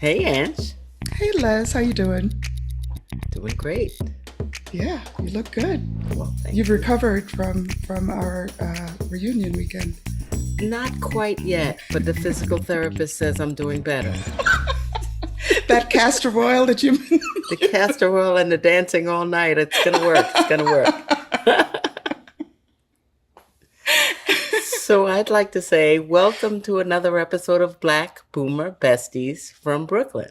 Hey, Ange. Hey Les, how you doing? Doing great. Yeah, you look good. Well, You've thank you. recovered from our reunion weekend. Not quite yet, but the physical therapist says I'm doing better. That castor oil that you. The castor oil and the dancing all night, it's going to work. It's going to work. So I'd like to say welcome to another episode of Black Boomer Besties from Brooklyn.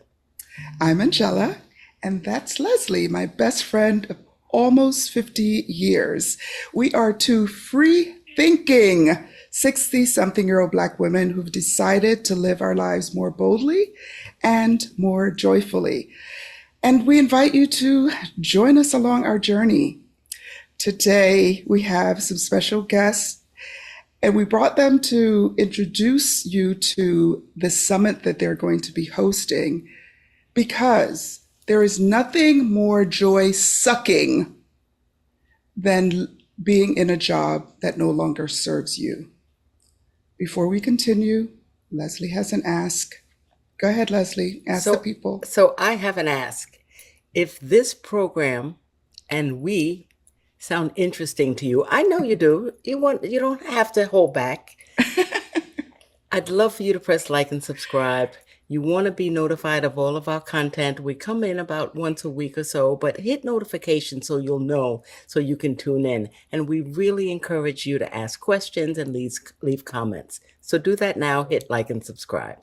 I'm Angela, and that's Leslie, my best friend of almost 50 years. We are two free thinking 60 something year old Black women who've decided to live our lives more boldly and more joyfully. And we invite you to join us along our journey. Today, we have some special guests, and we brought them to introduce you to the summit that they're going to be hosting because there is nothing more joy sucking than being in a job that no longer serves you. Before we continue, Leslie has an ask. Go ahead, Leslie. Ask the So, people. so I have an ask. If this program and we sound interesting to you, I know you do. You don't have to hold back. I'd love for you to press like and subscribe. You want to be notified of all of our content. We come in about once a week or so, but hit notification so you'll know, so you can tune in. And we really encourage you to ask questions and leave comments. So do that now. Hit like and subscribe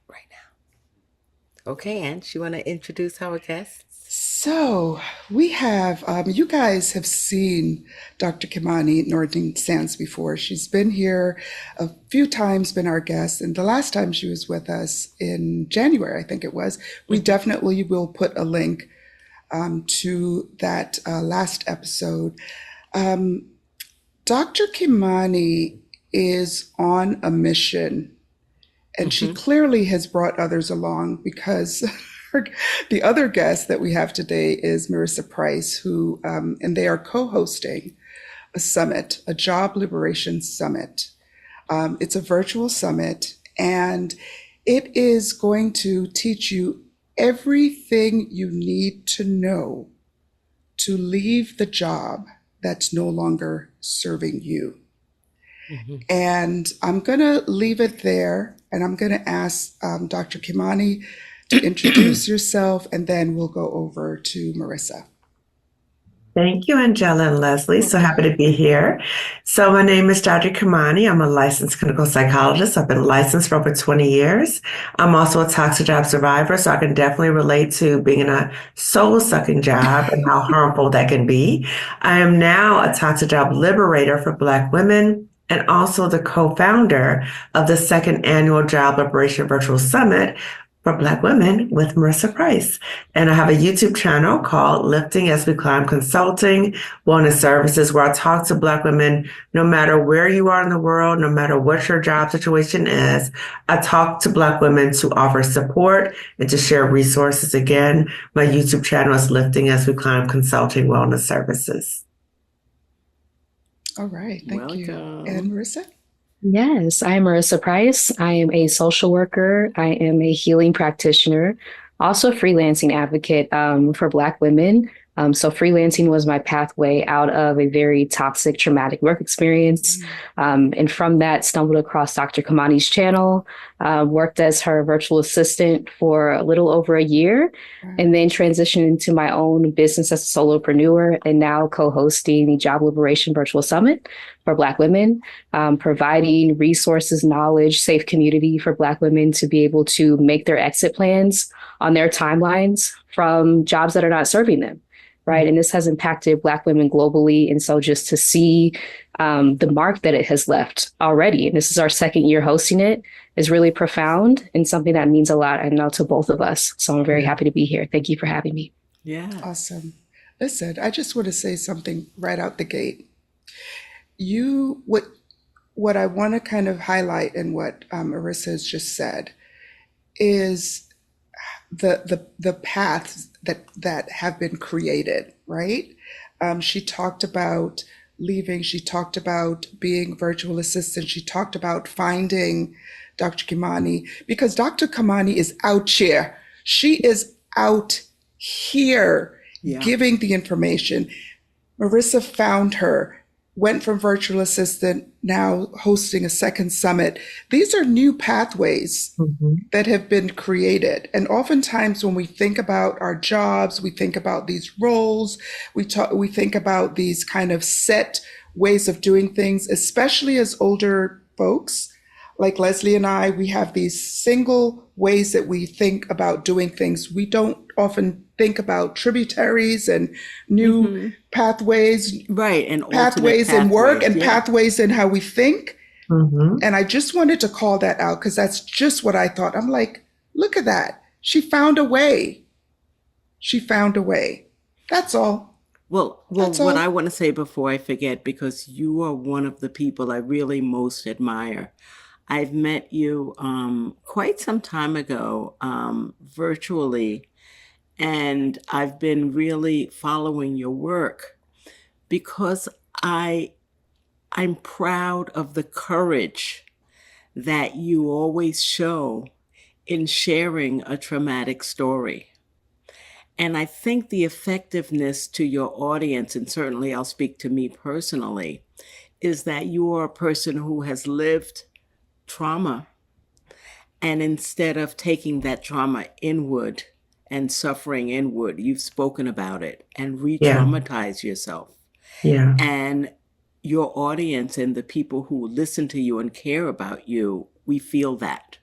right now. Okay, Ange, you want to introduce our guests? So we have, you guys have seen Dr. Kamani Norton Sands before. She's been here a few times, been our guest, and the last time she was with us in January, I think it was. We definitely will put a link to that last episode. Dr. Kimani is on a mission, and she Mm-hmm. clearly has brought others along because the other guest that we have today is Marissa Price, who, and they are co hosting a summit, a job liberation summit. It's a virtual summit, and it is going to teach you everything you need to know to leave the job that's no longer serving you. Mm-hmm. And I'm going to leave it there, and I'm going to ask Dr. Kimani to introduce yourself, and then we'll go over to Marissa. Thank you, Angela and Leslie. So happy Okay. to be here. So my name is Dr. Kamani. I'm a licensed clinical psychologist. I've been licensed for over 20 years. I'm also a toxic job survivor, so I can definitely relate to being in a soul-sucking job and how harmful that can be. I am now a toxic job liberator for Black women and also the co-founder of the second annual Job Liberation Virtual Summit for Black women with Marissa Price. And I have a YouTube channel called Lifting as We Climb Consulting Wellness Services, where I talk to Black women no matter where you are in the world, no matter what your job situation is. I talk to Black women to offer support and to share resources. Again, my YouTube channel is Lifting as We Climb Consulting Wellness Services. All right. Thank you. And Welcome. Marissa? Yes, I'm Marissa Price. I am a social worker. I am a healing practitioner, also a freelancing advocate for Black women. So freelancing was my pathway out of a very toxic, traumatic work experience. And from that, stumbled across Dr. Kamani's channel, worked as her virtual assistant for a little over a year, and then transitioned into my own business as a solopreneur and now co-hosting the Job Liberation Virtual Summit for Black women, providing resources, knowledge, safe community for Black women to be able to make their exit plans on their timelines from jobs that are not serving them. Right. And this has impacted Black women globally. And so just to see the mark that it has left already, and this is our second year hosting it, is really profound and something that means a lot, I know, to both of us. So I'm very happy to be here. Thank you for having me. Yeah. Awesome. Listen, I just want to say something right out the gate. What I want to kind of highlight in what Marissa has just said is the paths that have been created, right? She talked about leaving, she talked about being virtual assistant. She talked about finding Dr. Kamani because Dr. Kamani is out here. She is out here giving the information. Marissa found her, went from virtual assistant, now hosting a second summit. These are new pathways that have been created. And oftentimes when we think about our jobs, we think about these roles, we think about these kind of set ways of doing things, especially as older folks. Like Leslie and I, we have these single ways that we think about doing things. We don't often think about tributaries and new pathways, Right, and pathways in work and yeah. pathways in how we think. And I just wanted to call that out because that's just what I thought. I'm like, look at that. She found a way. She found a way. That's all. Well, That's what all. I want to say before I forget, because you are one of the people I really most admire. I've met you quite some time ago, virtually, and I've been really following your work because I'm proud of the courage that you always show in sharing a traumatic story. And I think the effectiveness to your audience, and certainly I'll speak to me personally, is that you are a person who has lived trauma. And instead of taking that trauma inward and suffering inward, you've spoken about it and re Yeah. traumatize yourself. Yeah. And your audience and the people who listen to you and care about you, we feel that.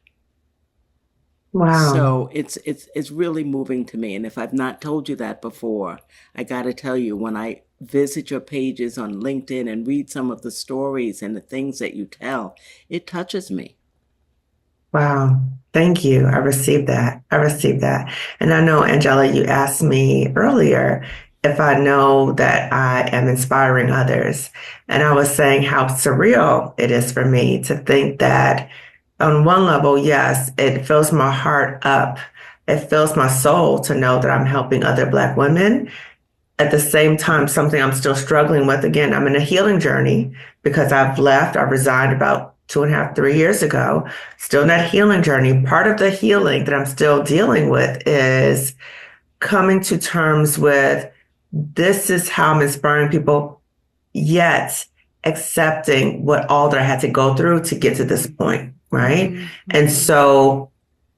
Wow. So it's really moving to me. And if I've not told you that before, I got to tell you, when I visit your pages on LinkedIn and read some of the stories and the things that you tell, it touches me. Wow. Thank you. I received that. I received that. And I know, Angela, you asked me earlier if I know that I am inspiring others. And I was saying how surreal it is for me to think that on one level, yes, it fills my heart up. It fills my soul to know that I'm helping other Black women. At the same time, something I'm still struggling with. Again, I'm in a healing journey because I resigned about 2.5, 3 years ago, still in that healing journey. Part of the healing that I'm still dealing with is coming to terms with this is how I'm inspiring people, yet accepting what all that I had to go through to get to this point, right? And so,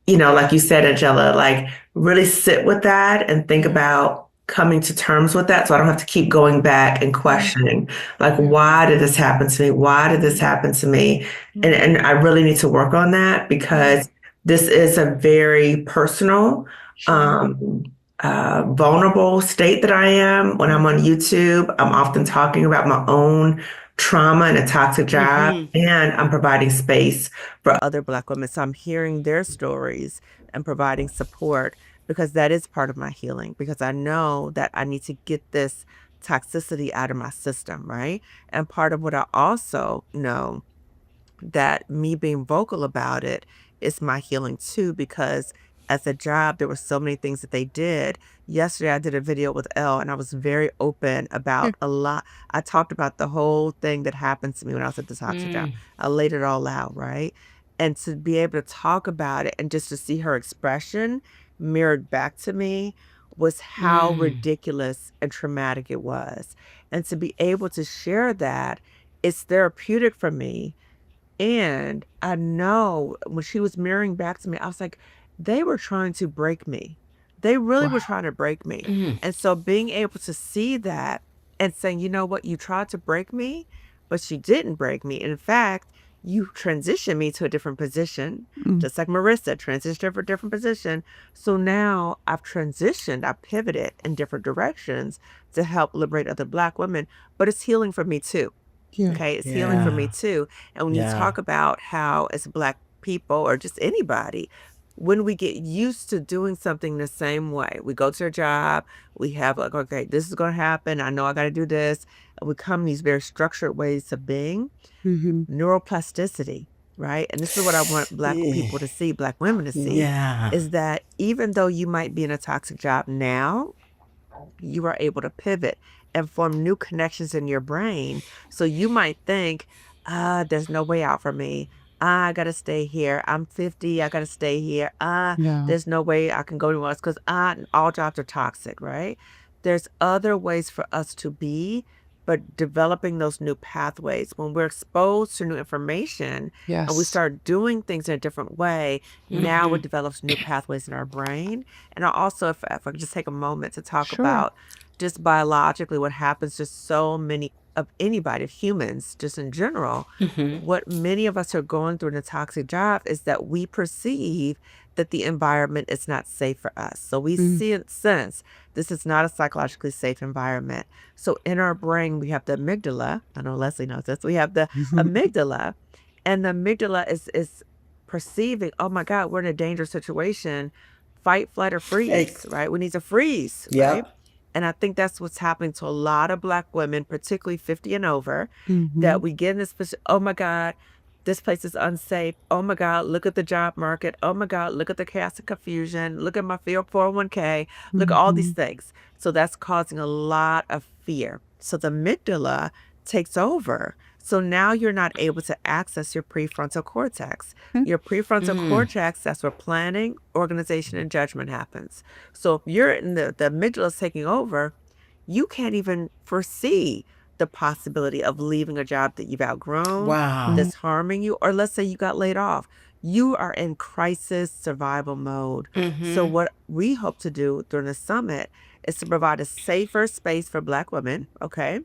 like you said, Angela, like really sit with that and think about coming to terms with that so I don't have to keep going back and questioning, like, why did this happen to me? Why did this happen to me? And I really need to work on that because this is a very personal, vulnerable state that I am. When I'm on YouTube, I'm often talking about my own trauma and a toxic job, and I'm providing space for other Black women. So I'm hearing their stories and providing support because that is part of my healing, because I know that I need to get this toxicity out of my system, right? And part of what I also know that me being vocal about it is my healing too, because as a job, there were so many things that they did. Yesterday, I did a video with Elle and I was very open about a lot. I talked about the whole thing that happened to me when I was at the toxic job. I laid it all out, right? And to be able to talk about it and just to see her expression mirrored back to me was how ridiculous and traumatic it was. And to be able to share that, it's therapeutic for me. And I know when she was mirroring back to me, I was like, they were trying to break me. They really were trying to break me. And so being able to see that and saying, you know what, you tried to break me, but you didn't break me. In fact, you transitioned me to a different position, just like Marissa transitioned for a different position. So now I've transitioned, I pivoted in different directions to help liberate other Black women, but it's healing for me too. Okay, it's healing for me too. And when you talk about how as Black people or just anybody, when we get used to doing something the same way, we go to a job, we have like, okay, this is going to happen. I know I got to do this. And we come these very structured ways of being, neuroplasticity, right? And this is what I want Black people to see, Black women to see, is that even though you might be in a toxic job now, you are able to pivot and form new connections in your brain. So you might think, there's no way out for me. I gotta stay here. I'm 50. I gotta stay here. Yeah. There's no way I can go anywhere else because all jobs are toxic, right? There's other ways for us to be, but developing those new pathways when we're exposed to new information and we Yes. start doing things in a different way, now it develops new pathways in our brain. And I also, if I could just take a moment to talk Sure. about just biologically what happens to so many of anybody, of humans, just in general, what many of us are going through in a toxic job is that we perceive that the environment is not safe for us. So we Mm. sense this is not a psychologically safe environment. So in our brain, we have the amygdala. I know Leslie knows this. We have the amygdala, and the amygdala is perceiving, oh my God, we're in a dangerous situation. Fight, flight, or freeze, right? We need to freeze, right? Yep. And I think that's what's happening to a lot of Black women, particularly 50 and over, Mhm. that we get in this position, oh my God, this place is unsafe. Oh my God, look at the job market. Oh my God, look at the chaos and confusion. Look at my 401k. Look at all these Mhm. things. So that's causing a lot of fear. So the amygdala takes over. So now you're not able to access your prefrontal cortex. Mm. Your prefrontal cortex, that's where planning, organization, and judgment happens. So if you're in the amygdala is taking over, you can't even foresee the possibility of leaving a job that you've outgrown, Wow. that's harming you, or let's say you got laid off. You are in crisis survival mode. So what we hope to do during the summit is to provide a safer space for Black women, okay?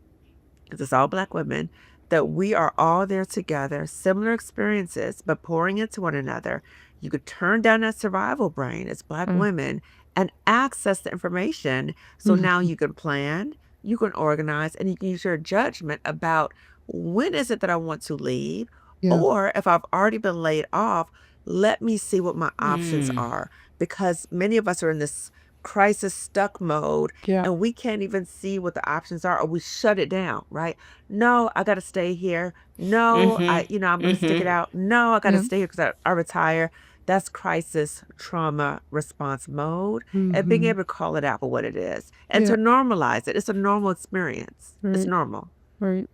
Because it's all Black women, that we are all there together, similar experiences, but pouring into one another. You could turn down that survival brain as Black women and access the information. So now you can plan, you can organize, and you can use your judgment about when is it that I want to leave? Yeah. Or if I've already been laid off, let me see what my options are. Because many of us are in this crisis stuck mode Yeah. and we can't even see what the options are, or we shut it down, right? No, I got to stay here. No, I'm going to stick it out. No, I got to Yeah. stay here because I retire. That's crisis trauma response mode, and being Mhm. able to call it out for what it is and Yeah. to normalize it. It's a normal experience. It's Right. normal. Right.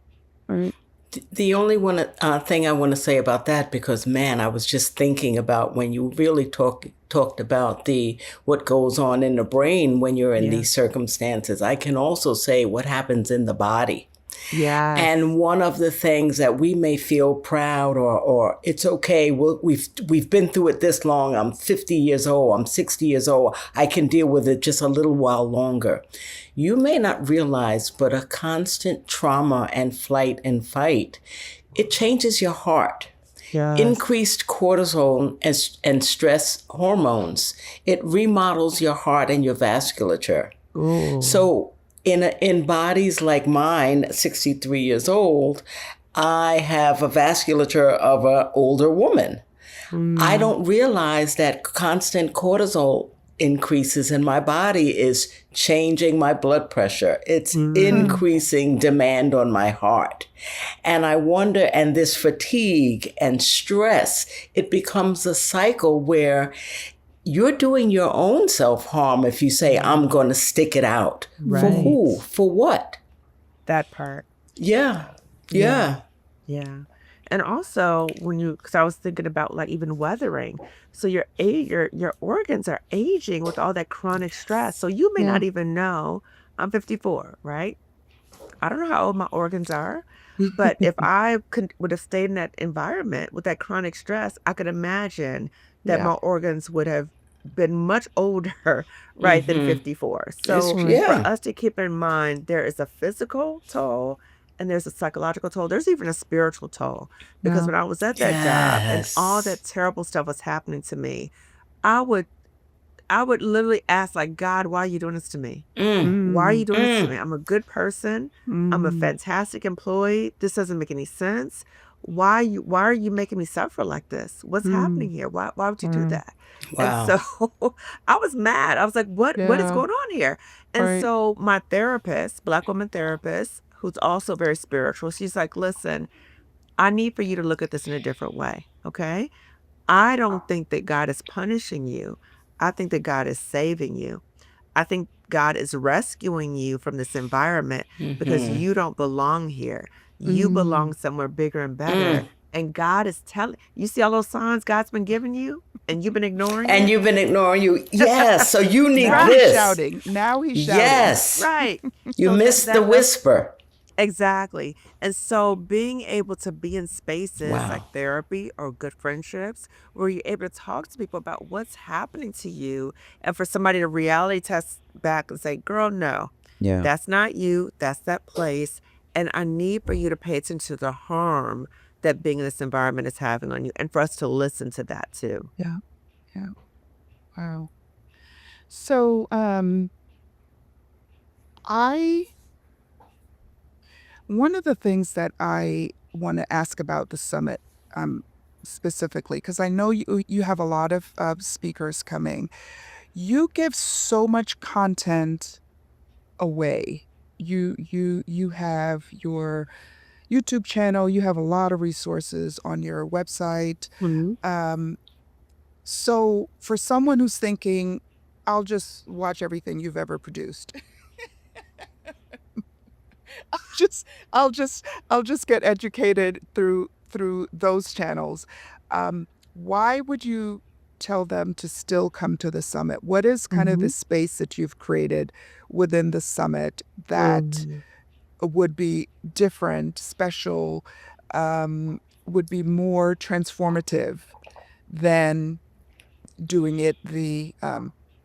Right. The only thing I want to say about that, because man, I was just thinking about when you really talked about the what goes on in the brain when you're in Yeah. these circumstances. I can also say what happens in the body. Yes. And one of the things that we may feel proud or it's okay, we've been through it this long. I'm 50 years old. I'm 60 years old. I can deal with it just a little while longer. You may not realize, but a constant trauma and flight and fight, it changes your heart. Yes. Increased cortisol and stress hormones. It remodels your heart and your vasculature. Ooh. So in bodies like mine, 63 years old, I have a vasculature of an older woman. I don't realize that constant cortisol increases in my body is changing my blood pressure. It's increasing demand on my heart. And I wonder, and this fatigue and stress, it becomes a cycle where you're doing your own self-harm if you say, I'm going to stick it out. For Right. who? For what? That part. Yeah. Yeah. Yeah. Yeah. And also because I was thinking about like even weathering. So your organs are aging with all that chronic stress. So you may Yeah. not even know. I'm 54, right? I don't know how old my organs are, but if I would have stayed in that environment with that chronic stress, I could imagine that Yeah. my organs would have been much older, right, than 54. So Right. Yeah. for us to keep in mind, there is a physical toll and there's a psychological toll. There's even a spiritual toll. Because Yeah. when I was at that job and all Yes. that terrible stuff was happening to me, I would literally ask like, God, why are you doing this to me? Why are you doing this to me? I'm a good person. I'm a fantastic employee. This doesn't make any sense. Why are you making me suffer like this? What's happening here? Why would you do that? And Wow. so I was mad. I was like, what is Yeah. going on here? And Right. so my therapist, Black woman therapist, who's also very spiritual, she's like, listen, I need for you to look at this in a different way. Okay. I don't think that God is punishing you. I think that God is saving you. I think God is rescuing you from this environment because you don't belong here. You belong somewhere bigger and better. And God is telling you, see all those signs God's been giving you and you've been ignoring And it? you've been ignoring you. Yes, so you need Now he's this. shouting. Now he's shouting. Yes. Right. You So missed the that's whisper. exactly. And so being able to be in spaces like Wow. therapy or good friendships where you're able to talk to people about what's happening to you and for somebody to reality test back and say, girl, no, Yeah. that's not you, that's that place. And I need for you to pay attention to the harm that being in this environment is having on you and for us to listen to that too. Yeah. Yeah. Wow. So, one of the things that I want to ask about the summit, specifically, because I know you have a lot of speakers coming. You give so much content away. You have your YouTube channel. You have a lot of resources on your website. So for someone who's thinking, I'll just watch everything you've ever produced. I'll just get educated through those channels. Why would you tell them to still come to the summit? What is kind of the space that you've created within the summit that would be different, special, would be more transformative than doing it the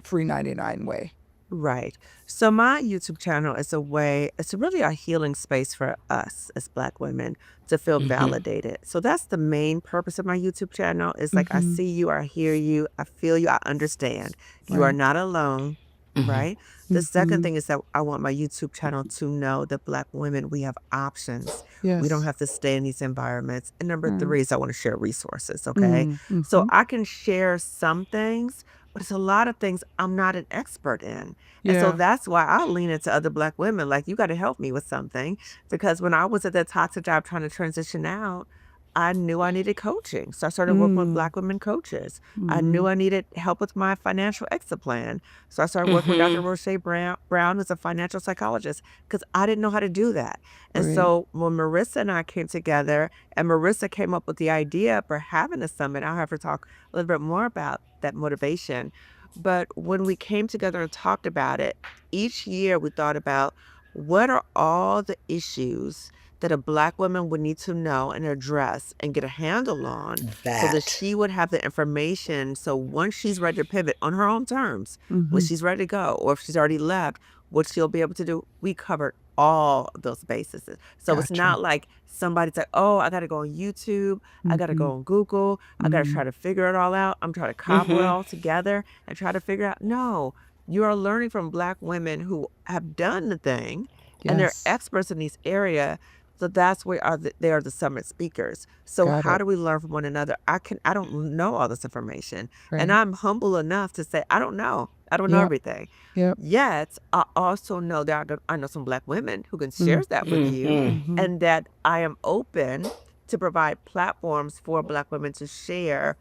free 99 way? Right. So my YouTube channel is a way, it's really a healing space for us as Black women to feel validated. So that's the main purpose of my YouTube channel is like, I see you, I hear you, I feel you, I understand. You are Right. not alone, right? The second thing is that I want my YouTube channel to know that Black women, we have options. We don't Yes. have to stay in these environments. And number three is I want to share resources, okay? So I can share some things, but it's a lot of things I'm not an expert in. And so Yeah. that's why I lean into other Black women. Like, you got to help me with something. Because when I was at that toxic job trying to transition out, I knew I needed coaching. So I started working with Black women coaches. I knew I needed help with my financial exit plan. So I started working with Dr. Roche Brown, who's a financial psychologist, because I didn't know how to do that. And Right. so when Marissa and I came together, and Marissa came up with the idea for having a summit, I'll have her talk a little bit more about that motivation. But when we came together and talked about it, each year we thought about what are all the issues that a Black woman would need to know and address and get a handle on so that That. she would have the information. So once she's ready to pivot on her own terms, when she's ready to go, or if she's already left, what she'll be able to do, we covered all of those bases. So it's Gotcha. not like somebody's like, oh, I got to go on YouTube. I got to go on Google. I got to try to figure it all out. I'm trying to cobble it all together and try to figure out. No, you are learning from Black women who have done the thing and they're Yes. experts in these area. So that's where they are the summit speakers. So Got how it. do we learn from one another? I don't know all this information. Right. And I'm humble enough to say, I don't know. I don't know Yep. everything. Yep. Yet I also know that I know some Black women who can share that with you, and that I am open to provide platforms for Black women to share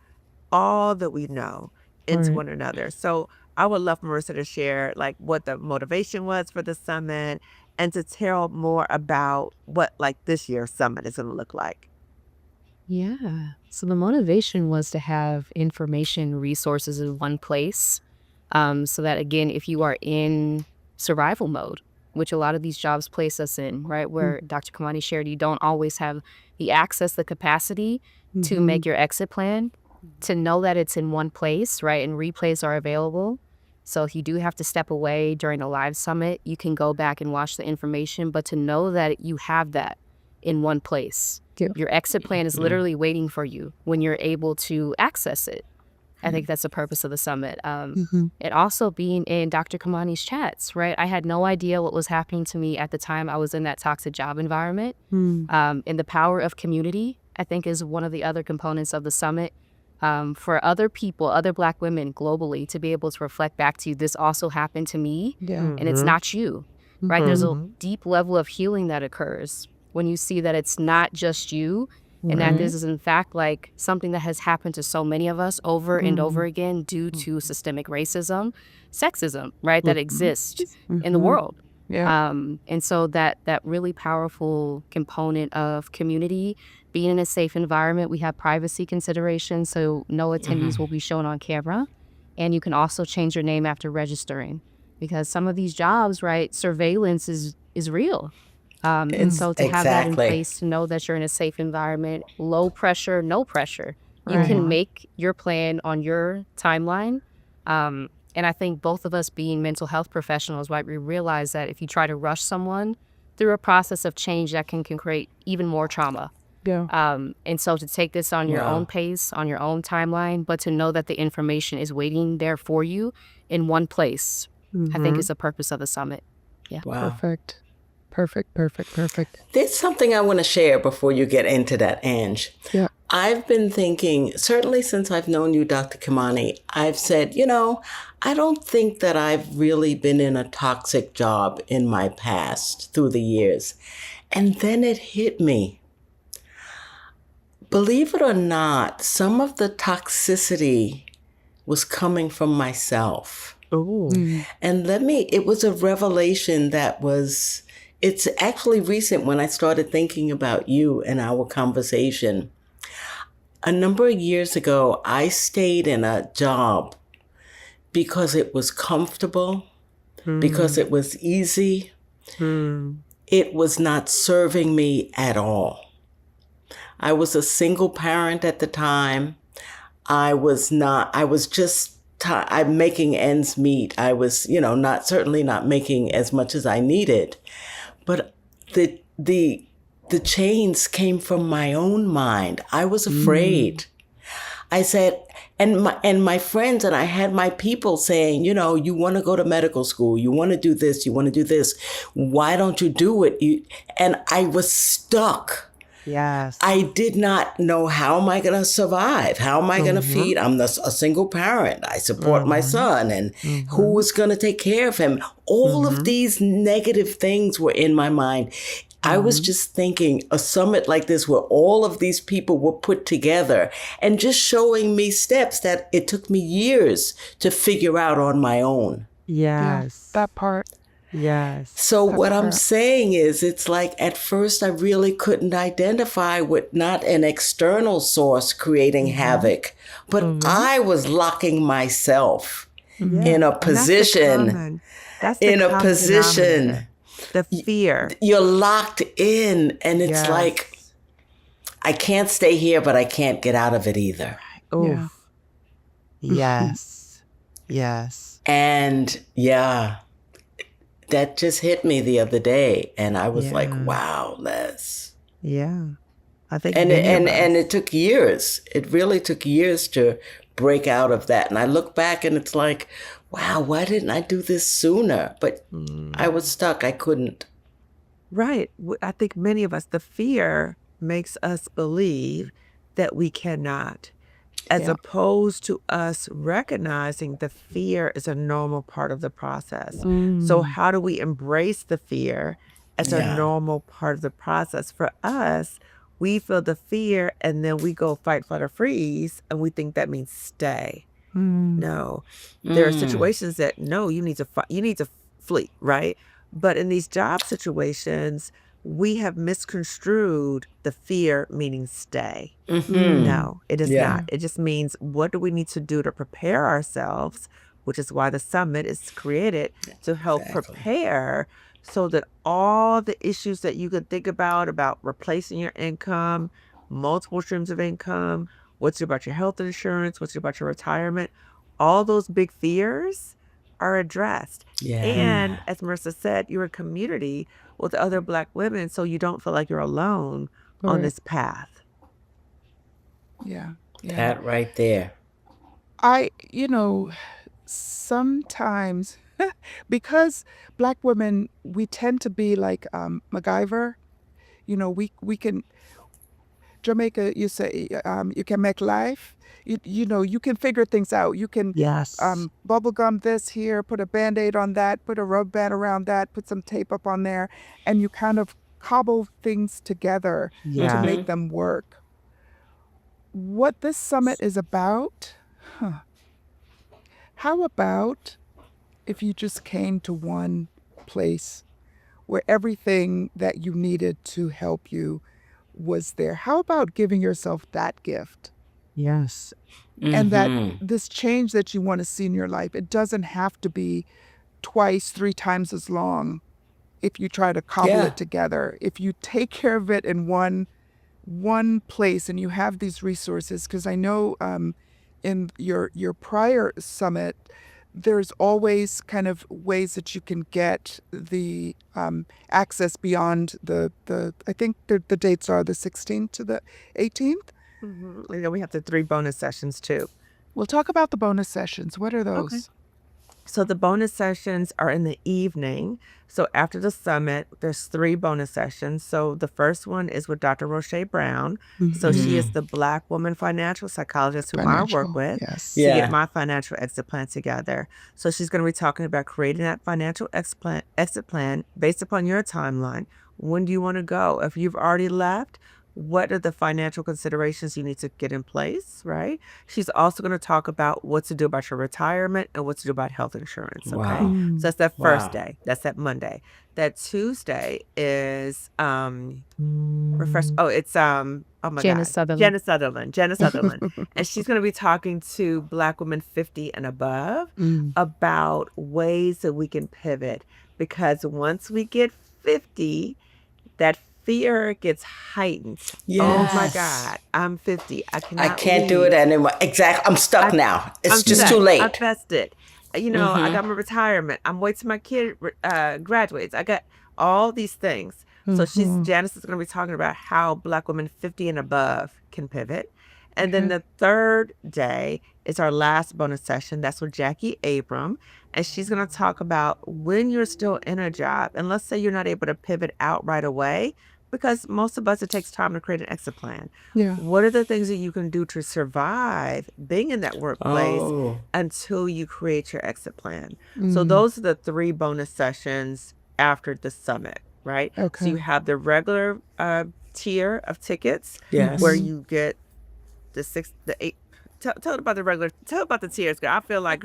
all that we know into Right. one another. So I would love Marissa to share like what the motivation was for the summit and to tell more about what like this year's summit is going to look like. Yeah. So the motivation was to have information resources in one place. So that, again, if you are in survival mode, which a lot of these jobs place us in, right, where Dr. Kamani shared, you don't always have the access, the capacity to make your exit plan, to know that it's in one place, right, and replays are available. So if you do have to step away during a live summit, you can go back and watch the information, but to know that you have that in one place. Yep. Your exit plan is literally waiting for you when you're able to access it. I think that's the purpose of the summit. It also being in Dr. Kamani's chats, right? I had no idea what was happening to me at the time I was in that toxic job environment. And the power of community, I think, is one of the other components of the summit. For other people, other Black women globally, to be able to reflect back to you, this also happened to me, Yeah. and it's not you, right? There's a deep level of healing that occurs when you see that it's not just you, and that this is in fact like something that has happened to so many of us over and over again due to systemic racism, sexism, right, that exists in the world. And so that really powerful component of community, being in a safe environment, we have privacy considerations, so no attendees will be shown on camera, and you can also change your name after registering, because some of these jobs, right, surveillance is real. And so to have that in place, to know that you're in a safe environment, low pressure, no pressure, you can make your plan on your timeline. And I think both of us being mental health professionals, right, we realize that if you try to rush someone through a process of change, that can create even more trauma. And so to take this on your own pace, on your own timeline, but to know that the information is waiting there for you in one place, I think is the purpose of the summit. Wow. Perfect. There's something I want to share before you get into that, Ange. Yeah. I've been thinking, certainly since I've known you, Dr. Kamani, I've said, I don't think that I've really been in a toxic job in my past through the years. And then it hit me. Believe it or not, some of the toxicity was coming from myself. And it was a revelation it's actually recent when I started thinking about you and our conversation. A number of years ago, I stayed in a job because it was comfortable, because it was easy. It was not serving me at all. I was a single parent at the time. I'm making ends meet. I was, certainly not making as much as I needed. But the chains came from my own mind. I was afraid. I said, and my friends and I had my people saying, you want to go to medical school, you want to do this, you want to do this. Why don't you do it? And I was stuck. Yes. I did not know, how am I going to survive? How am I going to feed? I'm a single parent. I support my son, and who is going to take care of him? All of these negative things were in my mind. I was just thinking a summit like this where all of these people were put together and just showing me steps that it took me years to figure out on my own. Yes. That part. Yes. So what I'm saying is, it's like at first I really couldn't identify with not an external source creating havoc, but I was locking myself in a position, the fear. You're locked in, and it's like, I can't stay here, but I can't get out of it either. Oh, yes. Yes. And that just hit me the other day, and I was like, wow, Les. Yeah. I think and it took years. It really took years to break out of that. And I look back and it's like, wow, why didn't I do this sooner? But I was stuck. I couldn't. Right. I think many of us, the fear makes us believe that we cannot, as opposed to us recognizing the fear is a normal part of the process. So how do we embrace the fear as a normal part of the process? For us, we feel the fear and then we go fight, flight, or freeze, and we think that means stay. No, there are situations that you need to flee, right? But in these job situations, we have misconstrued the fear meaning stay. No, it is not. It just means, what do we need to do to prepare ourselves, which is why the summit is created to help prepare, so that all the issues that you could think about replacing your income, multiple streams of income, what's about your health insurance, what's about your retirement, all those big fears are addressed. And as Marissa said, you're a community with other Black women, so you don't feel like you're alone on this path. That right there. Sometimes because Black women, we tend to be like MacGyver. We can, Jamaica, you say, you can make life. You can figure things out. You can bubble gum this here, put a Band-Aid on that, put a rubber band around that, put some tape up on there, and you kind of cobble things together to make them work. what this summit is about, how about if you just came to one place where everything that you needed to help you was there? How about giving yourself that gift? Yes. And that Mm-hmm. this change that you want to see in your life, it doesn't have to be twice, 3 times as long if you try to cobble Yeah. it together. If you take care of it in one place and you have these resources, because I know in your prior summit, there's always kind of ways that you can get the access beyond the I think the dates are the 16th to the 18th. And then we have the 3 bonus sessions too. We'll talk about the bonus sessions. What are those? Okay. So the bonus sessions are in the evening. So after the summit, there's 3 bonus sessions. So the first one is with Dr. Roche Brown. So she is the Black woman financial psychologist whom I work Financial, with yes. to Yeah. get my financial exit plan together. So she's going to be talking about creating that financial exit plan based upon your timeline. When do you want to go? If you've already left, what are the financial considerations you need to get in place, right? She's also going to talk about what to do about your retirement and what to do about health insurance, okay? Wow. So that's that first Wow. day. That's that Monday. That Tuesday is it's oh my Janice God. Sutherland. Janice Sutherland. And she's going to be talking to Black women 50 and above about ways that we can pivot, because once we get 50, that fear gets heightened. Oh my Yes. God, I'm 50. I I cannot can't do it leave. anymore. Exactly. I'm stuck now. It's I'm just set. too I'm late. vested. You know, I got my retirement. I'm waiting till my kid graduates. I got all these things. So Janice is going to be talking about how Black women 50 and above can pivot. And then the third day is our last bonus session. That's with Jackie Abram. And she's going to talk about when you're still in a job. And let's say you're not able to pivot out right away, because most of us, it takes time to create an exit plan. Yeah. What are the things that you can do to survive being in that workplace Oh. until you create your exit plan? So those are the 3 bonus sessions after the summit, right? So you Okay. have the regular tier of tickets Yes. where you get the 6, the 8. Tell about the tiers, girl. I feel like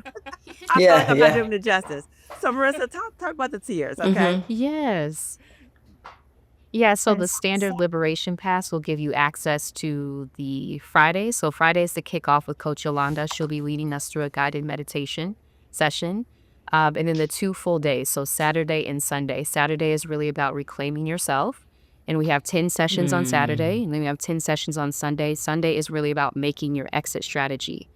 I'm Yeah. not Yeah. doing it justice. So Marissa, talk about the tiers, okay? Yes. Yeah, so the standard Liberation Pass will give you access to the Friday. So Friday is the kickoff with Coach Yolanda. She'll be leading us through a guided meditation session. And then the 2 full days, so Saturday and Sunday. Saturday is really about reclaiming yourself. And we have 10 sessions on Saturday, and then we have 10 sessions on Sunday. Sunday is really about making your exit strategy.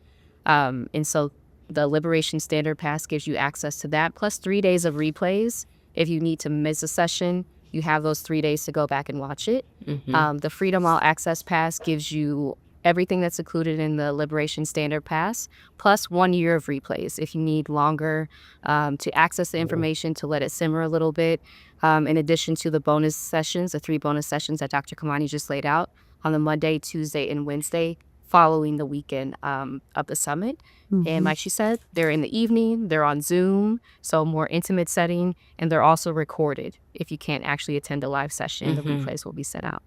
And so the Liberation Standard Pass gives you access to that, plus 3 days of replays. If you need to miss a session, you have those 3 days to go back and watch it. The Freedom All Access Pass gives you everything that's included in the Liberation Standard Pass, plus 1 year of replays if you need longer to access the information, to let it simmer a little bit. In addition to the bonus sessions, the 3 bonus sessions that Dr. Kamani just laid out on the Monday, Tuesday, and Wednesday following the weekend of the summit. And like she said, they're in the evening, they're on Zoom, so more intimate setting, and they're also recorded. If you can't actually attend a live session, the replays will be sent out.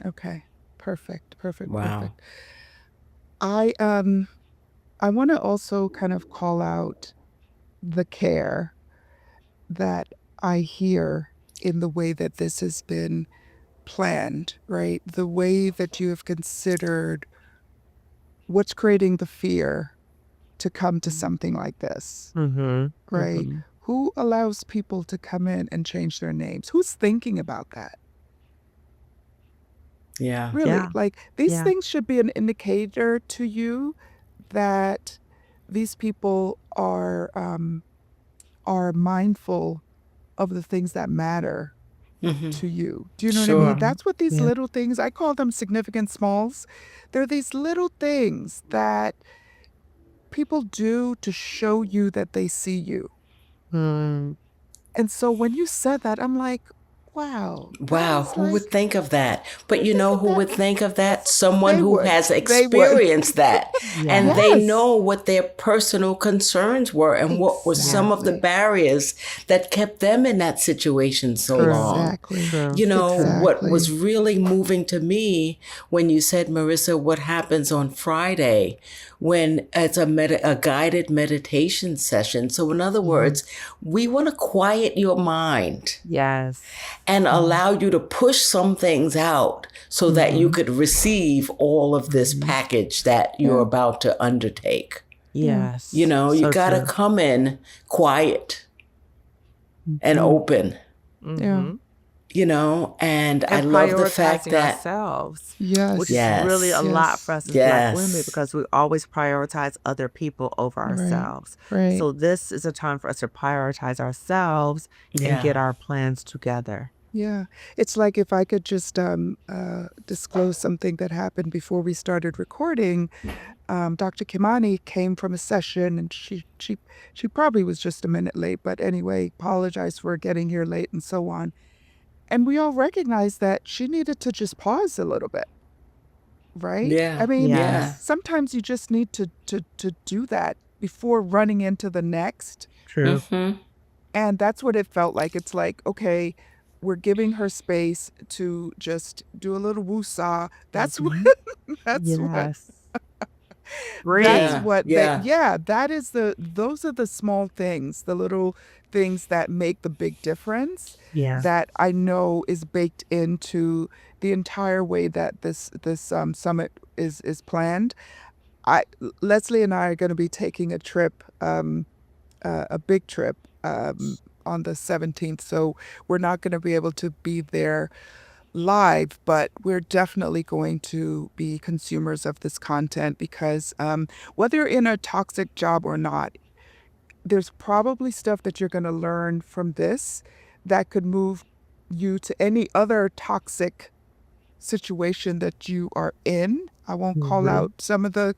Okay. Perfect. Wow. I want to also kind of call out the care that I hear in the way that this has been planned, right? The way that you have considered what's creating the fear to come to something like this, right? Who allows people to come in and change their names? Who's thinking about that? Yeah. Really, Yeah. like these Yeah. things should be an indicator to you that these people are mindful of the things that matter to you. Do you know what I mean? Sure. That's what these Yeah. little things, I call them significant smalls. They're these little things that people do to show you that they see you. Mm. And so when you said that, I'm like, Wow. Wow, who would think of that? But you know who would think of that? Someone They who would. has They would. experienced that. And Yeah. they Yes. know what their personal concerns were and what were some of the Exactly. barriers that kept them in that situation so long. Exactly. True. You know, what Exactly. was really moving to me when you said, Marissa, what happens on Friday when it's a guided meditation session. So in other words, we want to quiet your mind Yes. and allow you to push some things out so that you could receive all of this package that you're about to undertake. Yes. You know, you So got to true. come in quiet and open, Yeah. you know, and I And love the fact prioritizing that, ourselves, Yes. which is Yes. really a lot Yes. for us as Black women yes, because we always prioritize other people over ourselves. Right. So this is a time for us to prioritize ourselves and get yeah, our plans together. Yeah. It's like if I could just disclose something that happened before we started recording. Dr. Kamani came from a session and she probably was just a minute late, but anyway, apologized for getting here late and so on. And we all recognized that she needed to just pause a little bit, right? yeah, I mean, yeah, sometimes you just need to do that before running into the next. True. And that's what it felt like. It's like, okay, we're giving her space to just do a little woosah. That's what that's what Yes. that's Breathe. what yeah. that is those are the small things, the little things that make the big difference Yeah. that I know is baked into the entire way that this summit is planned. Leslie and I are going to be taking a trip, a big trip, on the 17th. So we're not going to be able to be there live, but we're definitely going to be consumers of this content because whether you're in a toxic job or not, there's probably stuff that you're going to learn from this that could move you to any other toxic situation that you are in. I won't call out some of the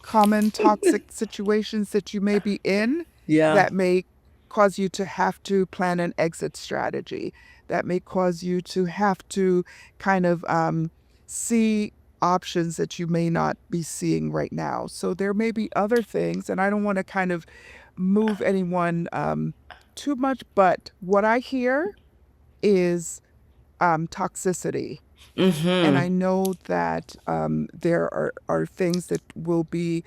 common toxic situations that you may be in Yeah. that may cause you to have to plan an exit strategy, that may cause you to have to kind of see options that you may not be seeing right now. So there may be other things, and I don't want to kind of move anyone too much, but what I hear is toxicity. And I know that there are things that will be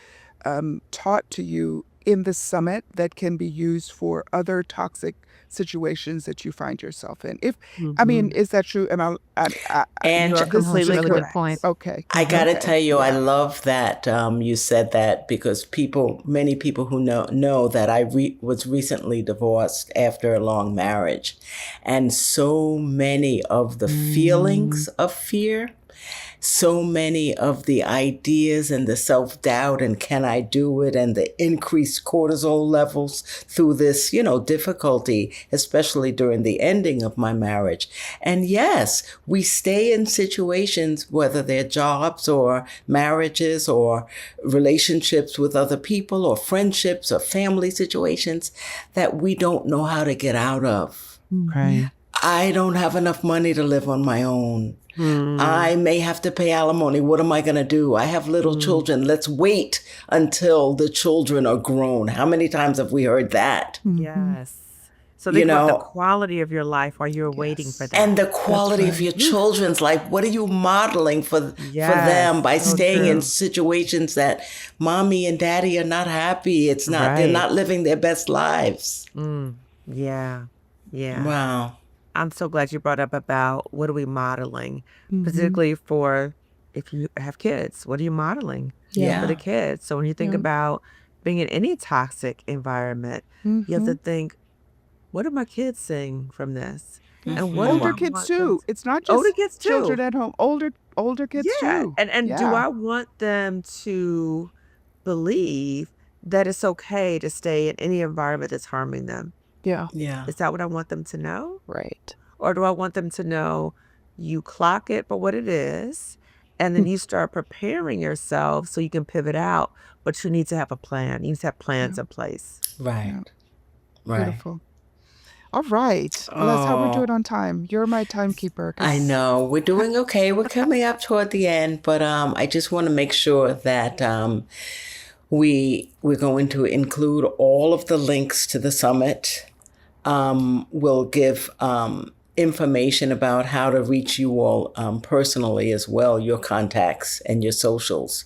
taught to you in the summit that can be used for other toxic situations that you find yourself in. I mean, is that true? Am And You are this is completely just correct. good point. Okay. I gotta Okay. tell you, I Yeah. love that you said that because many people who know that I was recently divorced after a long marriage, and so many of the feelings of fear, so many of the ideas and the self-doubt and can I do it and the increased cortisol levels through this, difficulty, especially during the ending of my marriage. And yes, we stay in situations, whether they're jobs or marriages or relationships with other people or friendships or family situations that we don't know how to get out of. Right. I don't have enough money to live on my own. I may have to pay alimony. What am I going to do? I have little children. Let's wait until the children are grown. How many times have we heard that? Yes. So think about the quality of your life while you're waiting for that. And the quality of your children's life. What are you modeling for them by so staying in true. situations that mommy and daddy are not happy? It's not, they're not Right. living their best lives. Yeah. Yeah. Wow. I'm so glad you brought up about what are we modeling, particularly for if you have kids, what are you modeling for the kids? So when you think about being in any toxic environment, you have to think, what are my kids seeing from this? And what do Older I kids want them too. It's not just Older kids children too. at home. Older kids Yeah. too. And do I want them to believe that it's okay to stay in any environment that's harming them? Yeah. Yeah. Is that what I want them to know? Right. Or do I want them to know you clock it for what it is, and then you start preparing yourself so you can pivot out, but you need to have a plan. You need to have plans in place. Right. Right. Beautiful. All right. Les, how we doing on time? You're my timekeeper. I know we're doing okay. We're coming up toward the end, but I just want to make sure that we're going to include all of the links to the summit. We'll give information about how to reach you all personally as well, your contacts and your socials.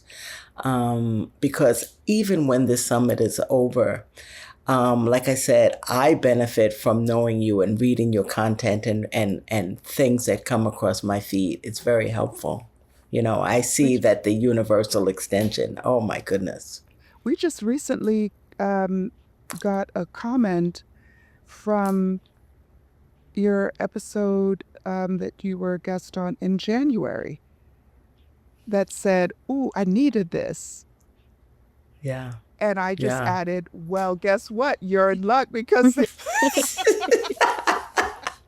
Because even when this summit is over, like I said, I benefit from knowing you and reading your content and things that come across my feed. It's very helpful. I see that the universal extension. Oh my goodness. We just recently got a comment from your episode that you were a guest on in January that said, "Ooh, I needed this." Yeah. And I just added, "Well, guess what? You're in luck because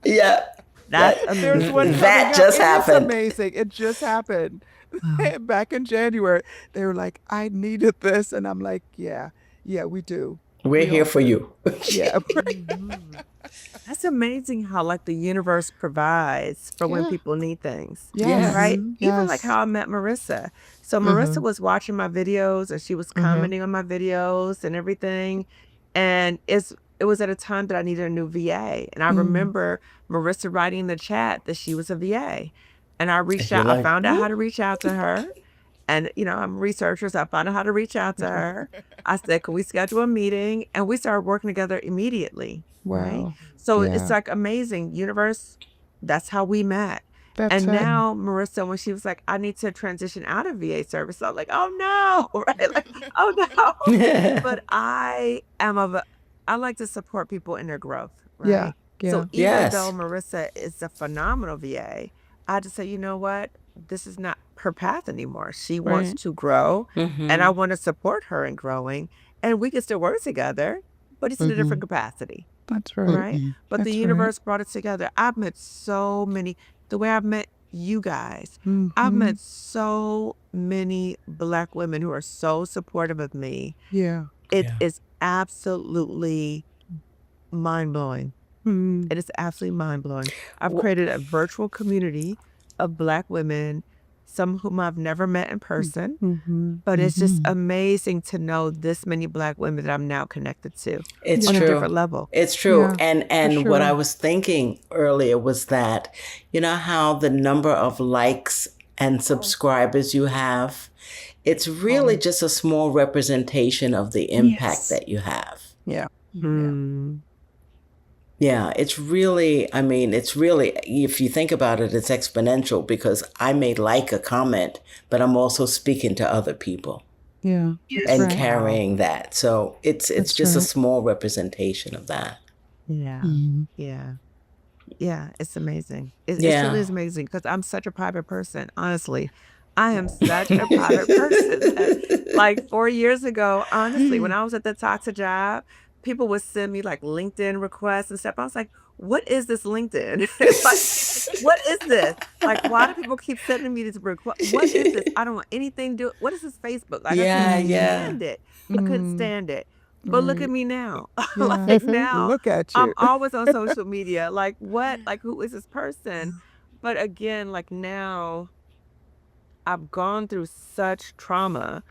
yeah, That's there's one coming that up." just It is happened. amazing. It just happened. Back in January, they were like, "I needed this," and I'm like, "Yeah, we do. We're We here all for do." you. Yeah. That's amazing how like the universe provides for when people need things. Yes. Right? Mhm. Even like Yes. how I met Marissa. So Marissa was watching my videos and she was commenting on my videos and everything. And it was at a time that I needed a new VA. And I remember Marissa writing in the chat that she was a VA. And I reached you're out, I like, found out how to reach out to her. And, I'm a researcher, so I found out how to reach out to her. I said, can we schedule a meeting? And we started working together immediately. Right? Wow. So Yeah. it's like amazing. Universe, that's how we met. That's And it. now Marissa, when she was like, I need to transition out of VA service, I was like, oh no, right? Like, oh no. But I like to support people in their growth, right? Yeah. Yeah. So even Yes. though Marissa is a phenomenal VA, I had to say, you know what? This is not her path anymore. She wants Right. to grow, Mhm. and I want to support her in growing. And we can still work together, but it's in a different capacity. That's right. Right? But That's the right. universe brought it together. I've met so many, the way I've met you guys, I've met so many Black women who are so supportive of me. Yeah. It is absolutely mind-blowing. It is absolutely mind-blowing. I've created a virtual community of Black women, some whom I've never met in person, but it's just amazing to know this many Black women that I'm now connected to It's on a true. different level. It's true. Yeah, And what I sure. was thinking earlier was that, how the number of likes and subscribers you have, it's really just a small representation of the impact Yes. that you have. Yeah. Yeah, it's really, if you think about it, it's exponential because I may like a comment, but I'm also speaking to other people Yeah. and right. carrying that. So it's That's just a right. small representation of that. Yeah. Yeah. Yeah. It's amazing. It Yeah. truly is amazing because I'm such a private person. Honestly, I am such a private person. That, like 4 years ago, honestly, when I was at the toxic job, people would send me like LinkedIn requests and stuff. I was like, what is this LinkedIn? Like, what is this? Like, why do people keep sending me this request? What is this? I don't want anything to do. What is this Facebook? Like, I couldn't stand it. I couldn't stand it. But look at me now. Like now, Look at I'm you. always on social media. Like, what? Like, who is this person? But again, like now, I've gone through such trauma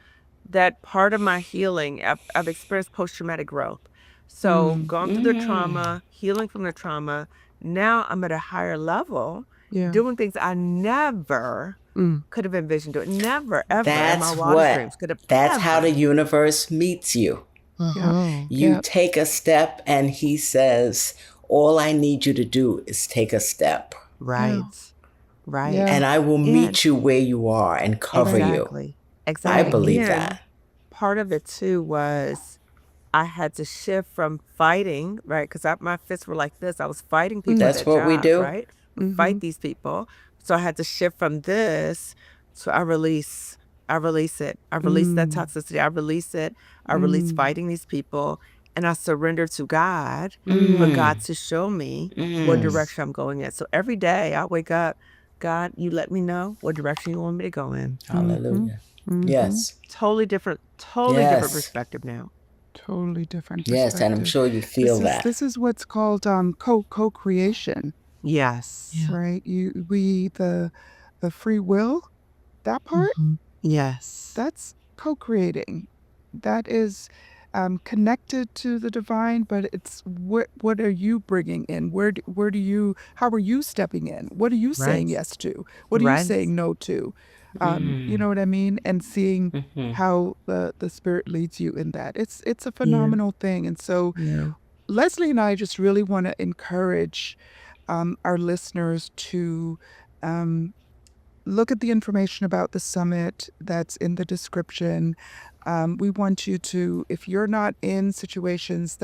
that part of my healing, I've experienced post-traumatic growth. So gone through the trauma, healing from the trauma. Now I'm at a higher level, Yeah. doing things I never could have envisioned doing. Never, ever in my That's wildest dreams could have. that's how ever. the universe meets you. Yeah. You Yeah. take a step and he says, all I need you to do is take a step. Right. Right. Yeah. And I will meet you where you are and cover you. Exactly. Exactly. I believe And that. part of it too was I had to shift from fighting, right? Because my fists were like this. I was fighting people That's at that what we job, do. right? Fight these people. So I had to shift from this to I release it. I release that toxicity. I release it. I release fighting these people. And I surrender to God for God to show me what direction I'm going in. So every day I wake up, God, you let me know what direction you want me to go in. Hallelujah. Yes. Totally different Yes. perspective now. Totally different Yes, and I'm perspective. sure you feel that. This is what's called co-creation, Yes. right? The free will, that part, Yes. that's co-creating. That is connected to the divine, but it's what are you bringing in? How are you stepping in? What are you saying Right. yes to? What are you Right. saying no to? You know what I mean? And seeing how the spirit leads you in that. It's a phenomenal thing. And so Yeah. Leslie and I just really want to encourage our listeners to look at the information about the summit that's in the description. We want you to, if you're not in situations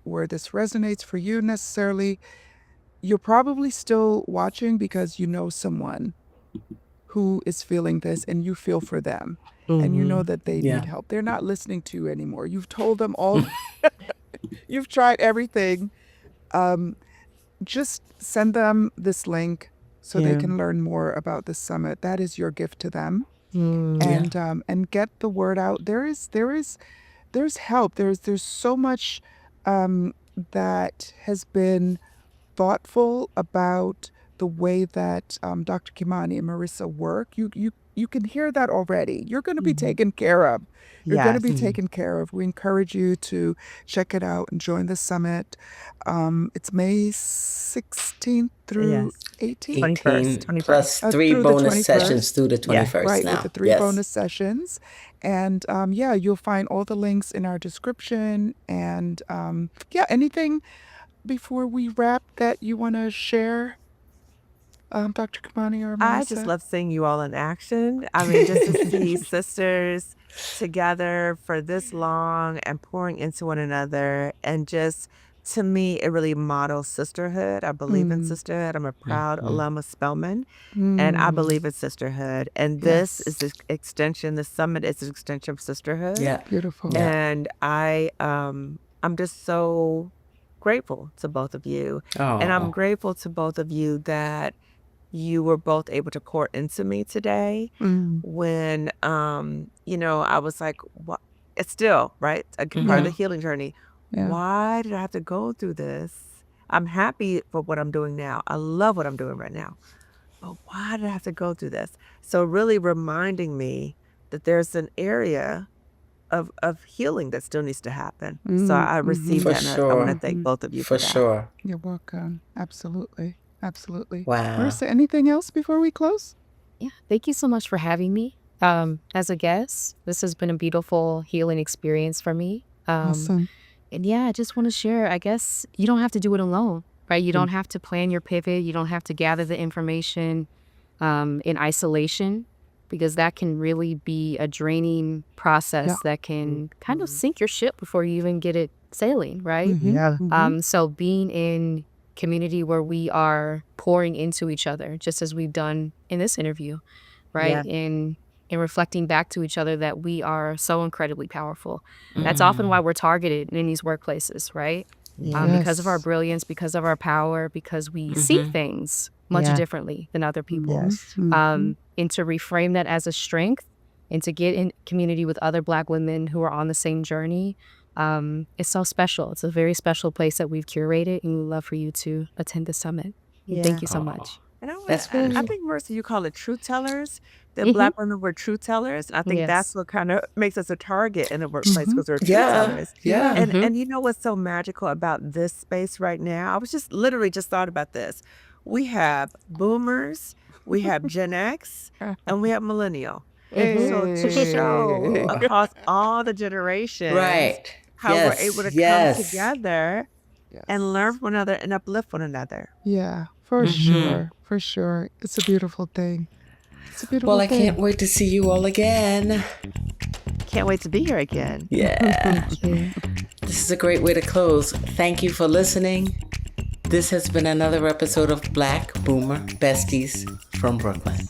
where this resonates for you necessarily, you're probably still watching because you know someone who is feeling this and you feel for them. And you know that they need help. They're not listening to you anymore. You've told them all, you've tried everything. Just send them this link so they can learn more about the summit. That is your gift to them. And get the word out. There's help. There's so much that has been thoughtful about the way that Dr. Kamani and Marissa work. You can hear that already. You're going to be taken care of. You're going to be taken care of. We encourage you to check it out and join the summit. It's May 16th through 18th. 21st. Plus three through the bonus 21st. sessions through the 21st Right, now. with the 3 bonus sessions. And you'll find all the links in our description. And anything before we wrap that you want to share, Dr. Kamani or Marissa? I just love seeing you all in action. I mean, just to see sisters together for this long and pouring into one another. And just, to me, it really models sisterhood. I believe in sisterhood. I'm a proud alum of Spelman, and I believe in sisterhood. And this is the extension, the summit is an extension of sisterhood. Yeah. Beautiful. Yeah. And I'm just so grateful to both of you. And I'm grateful to both of you that you were both able to pour into me today when, I was like, what? It's still, right? A part of the healing journey. Yeah. Why did I have to go through this? I'm happy for what I'm doing now. I love what I'm doing right now. But why did I have to go through this? So really reminding me that there's an area of healing that still needs to happen. So I received For that, and sure. I want to thank both of you for For that. sure. You're welcome. Absolutely. Absolutely. Wow. Marissa, anything else before we close? Yeah, thank you so much for having me as a guest. This has been a beautiful healing experience for me. Awesome. And I just want to share, I guess you don't have to do it alone, right? You don't have to plan your pivot. You don't have to gather the information in isolation, because that can really be a draining process that can kind of sink your ship before you even get it sailing, right? So being in community where we are pouring into each other, just as we've done in this interview, right? And reflecting back to each other that we are so incredibly powerful. That's often why we're targeted in these workplaces, right? Because of our brilliance, because of our power, because we see things much differently than other people. And to reframe that as a strength and to get in community with other Black women who are on the same journey, it's so special. It's a very special place that we've curated, and we'd love for you to attend the summit. Thank you so much. And I beautiful. think, Marissa, you call it truth tellers. That Black women were truth tellers. And I think that's what kind of makes us a target in the workplace, because we're truth tellers. Yeah. And you know what's so magical about this space right now? I was just literally just thought about this. We have boomers, we have Gen X, and we have millennial. So to show across all the generations how we're able to come together and learn from one another and uplift one another. Yeah, for sure. For sure. It's a beautiful thing. It's a beautiful Well, I thing. can't wait to see you all again. Can't wait to be here again. Yeah. This is a great way to close. Thank you for listening. This has been another episode of Black Boomer Besties from Brooklyn.